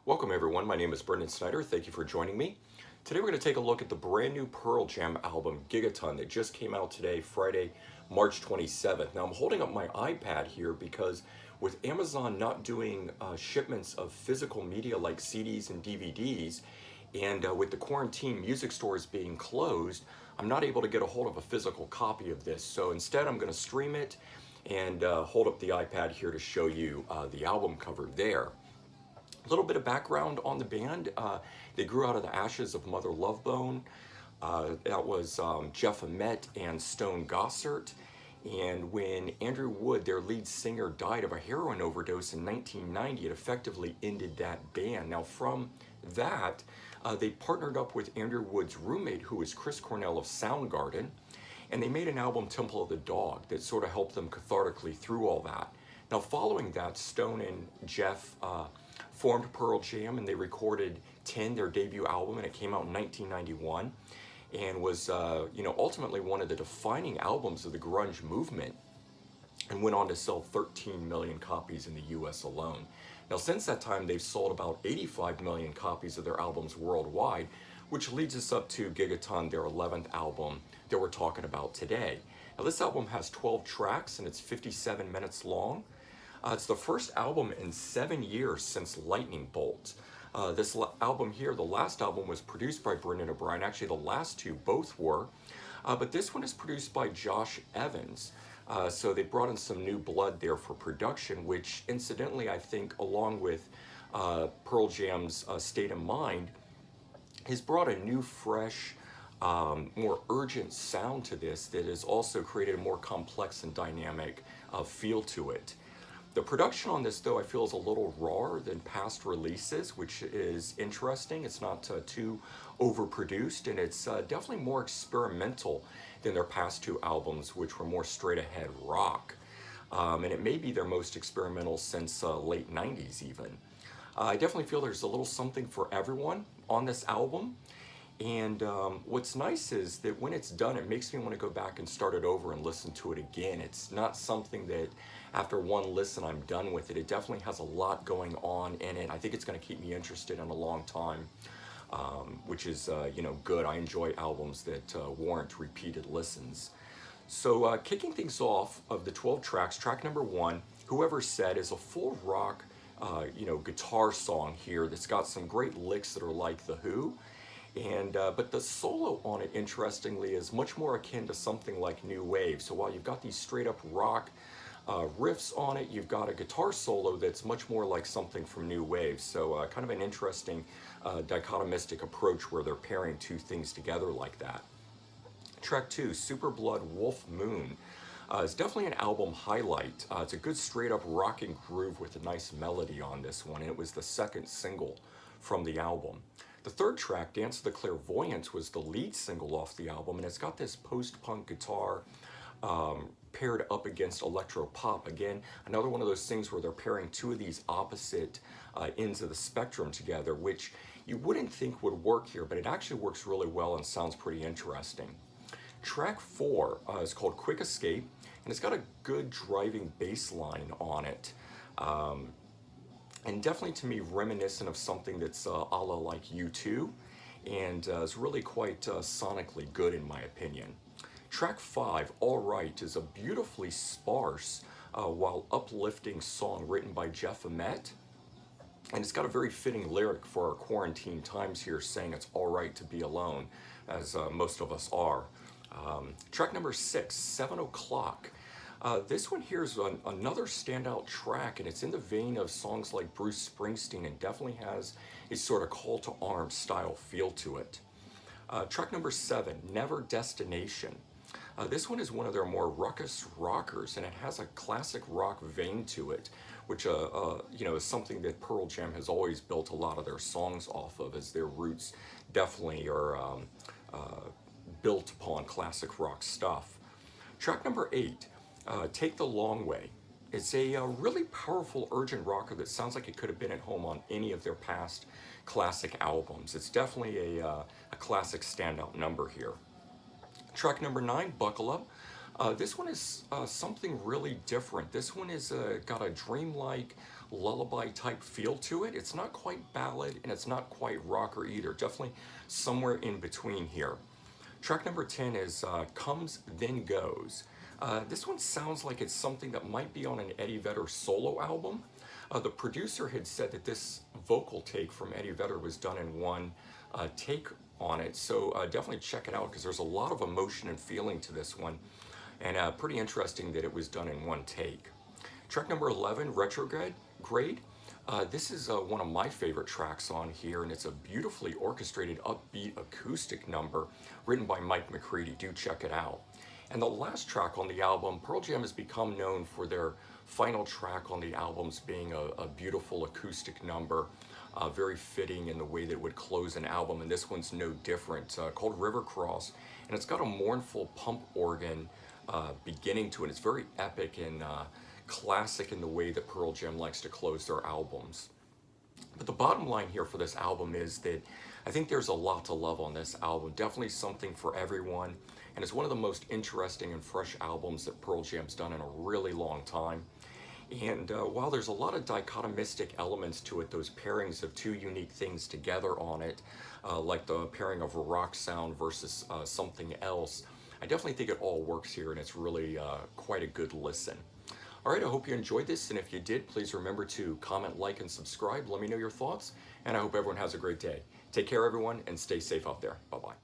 Welcome everyone, my name is Brendan Snyder. Thank you for joining me. Today we're going to take a look at the brand new Pearl Jam album, Gigaton, that just came out today, Friday, March 27th. Now I'm holding up my iPad here because with Amazon not doing shipments of physical media like CDs and DVDs, and with the quarantine music stores being closed, I'm not able to get a hold of a physical copy of this. So instead I'm going to stream it and hold up the iPad here to show you the album cover there. A little bit of background on the band. They grew out of the ashes of Mother Love Bone. That was Jeff Ament and Stone Gossard. And when Andrew Wood, their lead singer, died of a heroin overdose in 1990, it effectively ended that band. Now from that, they partnered up with Andrew Wood's roommate, who was Chris Cornell of Soundgarden, and they made an album, Temple of the Dog, that sort of helped them cathartically through all that. Now following that, Stone and Jeff formed Pearl Jam, and they recorded 10, their debut album, and it came out in 1991 and was ultimately one of the defining albums of the grunge movement, and went on to sell 13 million copies in the US alone. Now since that time they've sold about 85 million copies of their albums worldwide, which leads us up to Gigaton, their 11th album that we're talking about today. Now this album has 12 tracks and it's 57 minutes long. It's the first album in 7 years since Lightning Bolt. This album here, the last album, was produced by Brendan O'Brien. Actually, the last two both were. But this one is produced by Josh Evans. So they brought in some new blood there for production, which incidentally, I think, along with Pearl Jam's State of Mind, has brought a new, fresh, more urgent sound to this that has also created a more complex and dynamic feel to it. The production on this, though, I feel is a little rawer than past releases, which is interesting. It's not too overproduced, and it's definitely more experimental than their past two albums, which were more straight-ahead rock. And it may be their most experimental since late 90s even. I definitely feel there's a little something for everyone on this album. And what's nice is that when it's done, it makes me want to go back and start it over and listen to it again. It's not something that after one listen I'm done with it. It definitely has a lot going on in it. I think it's going to keep me interested in a long time, which is good. I enjoy albums that warrant repeated listens. So kicking things off of the 12 tracks, track number 1, Whoever Said, is a full rock guitar song here that's got some great licks that are like The Who. And but the solo on it, interestingly, is much more akin to something like New Wave. So while you've got these straight up rock riffs on it, you've got a guitar solo that's much more like something from New Wave. So kind of an interesting dichotomistic approach where they're pairing two things together like that. Track 2, Super Blood Wolf Moon. It's definitely an album highlight. It's a good straight up rocking groove with a nice melody on this one, and it was the second single from the album. The third track, Dance of the Clairvoyants, was the lead single off the album, and it's got this post-punk guitar paired up against electro pop. Again, another one of those things where they're pairing two of these opposite ends of the spectrum together, which you wouldn't think would work here, but it actually works really well and sounds pretty interesting. Track 4 is called Quick Escape, and it's got a good driving bass line on it. And definitely to me reminiscent of something that's a la like U2, and is really quite sonically good in my opinion. Track 5, All Right, is a beautifully sparse while uplifting song written by Jeff Ament, and it's got a very fitting lyric for our quarantine times here, saying it's all right to be alone, as most of us are. Track number 6, 7 O'Clock. This one here is another standout track, and it's in the vein of songs like Bruce Springsteen and definitely has a sort of call to arms style feel to it. Track number 7, Never Destination. This one is one of their more ruckus rockers, and it has a classic rock vein to it, which is something that Pearl Jam has always built a lot of their songs off of, as their roots definitely are built upon classic rock stuff. Track number 8, Take the Long Way. It's a really powerful, urgent rocker that sounds like it could have been at home on any of their past classic albums. It's definitely a classic standout number here. Track number 9, Buckle Up. This one is something really different. This one is got a dreamlike, lullaby type feel to it. It's not quite ballad and it's not quite rocker either. Definitely somewhere in between here. Track number 10 is Comes Then Goes. This one sounds like it's something that might be on an Eddie Vedder solo album. The producer had said that this vocal take from Eddie Vedder was done in one take on it, so definitely check it out because there's a lot of emotion and feeling to this one, and pretty interesting that it was done in one take. Track number 11, Retrograde. This is one of my favorite tracks on here, and it's a beautifully orchestrated, upbeat acoustic number written by Mike McCready. Do check it out. And the last track on the album, Pearl Jam has become known for their final track on the albums being a beautiful acoustic number, very fitting in the way that it would close an album, and this one's no different, called River Cross. And it's got a mournful pump organ beginning to it. It's very epic and classic in the way that Pearl Jam likes to close their albums. But the bottom line here for this album is that I think there's a lot to love on this album. Definitely something for everyone. And it's one of the most interesting and fresh albums that Pearl Jam's done in a really long time. And while there's a lot of dichotomistic elements to it, those pairings of two unique things together on it, like the pairing of a rock sound versus something else, I definitely think it all works here, and it's really quite a good listen. All right, I hope you enjoyed this, and if you did, please remember to comment, like, and subscribe. Let me know your thoughts, and I hope everyone has a great day. Take care, everyone, and stay safe out there. Bye-bye.